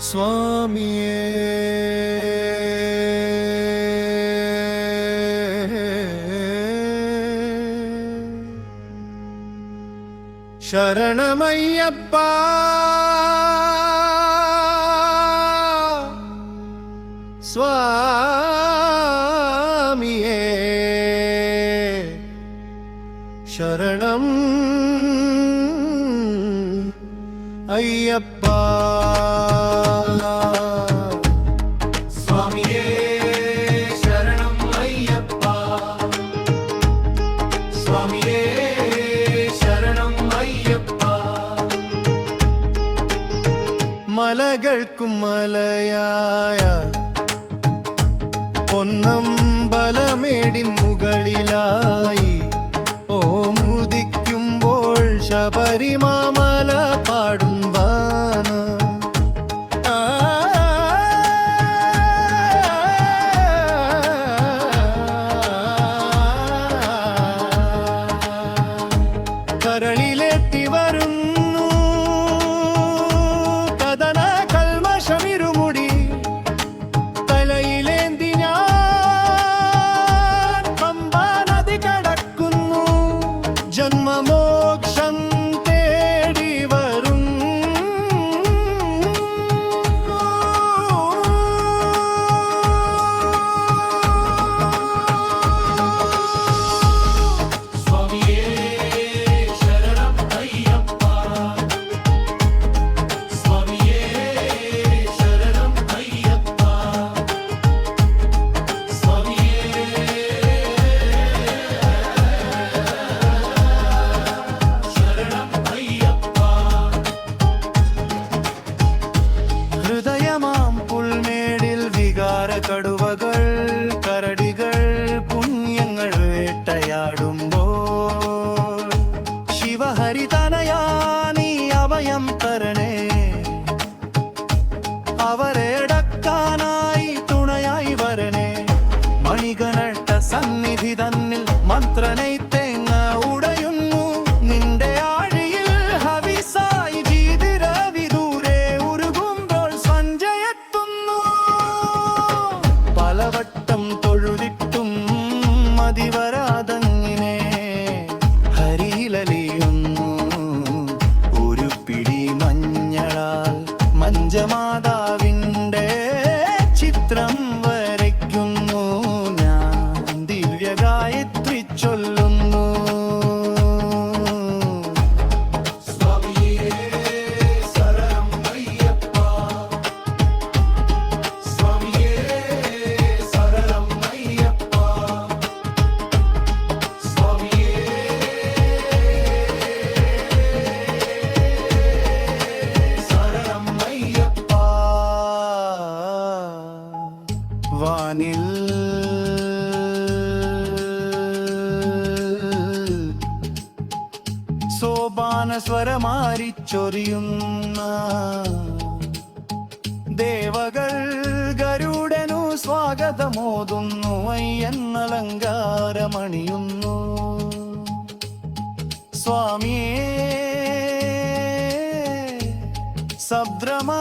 സ്വാമിയേ ശരണമയ്യപ്പ സ്വാമിയേ ശരണം അയ്യപ്പ സ്വാമിയേ ശരണം അയ്യപ്പ സ്വാമിയേ ശരണം അയ്യപ്പ മലകൾക്കും മലയായ പൊന്നമ്പലമേടിൻ മുകളിലായി ഓം ഉദിക്കുമ്പോൾ ശബരിമാമല പാടും വാന കരളിലെത്തി വരുന്നു കഥന കൽമഷമിരുമുടി തലയിലേന്തി ഞാൻ പമ്പാ നദി കടക്കുന്നു ജന്മമോക്ഷം തേടി വരും സ്വാമിയേ ശരണം അയ്യപ്പ സ്വാമിയേ ശരണം അയ്യപ്പ സ്വാമിയേ ശരണം അയ്യപ്പ ഹൃദയമാം പുൽമേടിൽ വികാര കടുവകൾ കരടികൾ പുണ്യങ്ങൾ വേട്ടയാടുമ്പോൾ ശിവഹരിതനയാ നീ അഭയം തരണേ അവരെ അടക്കാനായി തുണയായി വരണേ മണികനട്ട സന്നിധി തന്നിൽ മന്ത്രനൈ തേങ്ങ ഉടയുന്നു നിന്റെ ആഴിയിൽ ഹവിസായി ജീതിരവി ദൂരെ ഉരുകുമ്പോൾ സഞ്ജയെത്തുന്നു പലവട്ടം തൊഴുതിട്ടും മതിവരാതങ്ങിനെ ഹരിയിലലിയുന്നു ഒരു പിടി മഞ്ഞളാൽ മഞ്ചമാതാവിൻ്റെ ചിത്രം വരയ്ക്കുന്നു ഞാൻ ദിവ്യഗായത്രി ചൊല്ലുന്നു സ്വാമിയേ ശരണം അയ്യപ്പ സ്വാമിയേ ശരണം അയ്യപ്പ സ്വാമിയേ ശരണം അയ്യപ്പ വാനിൽ സോപാന സ്വരമാരിച്ചൊരിയുന്ന ദേവകൾ ഗരുഡനു സ്വാഗതമോതുന്നു അയ്യന്നലങ്കാരമണിയുന്നു സ്വാമിയേ സബ്രമാ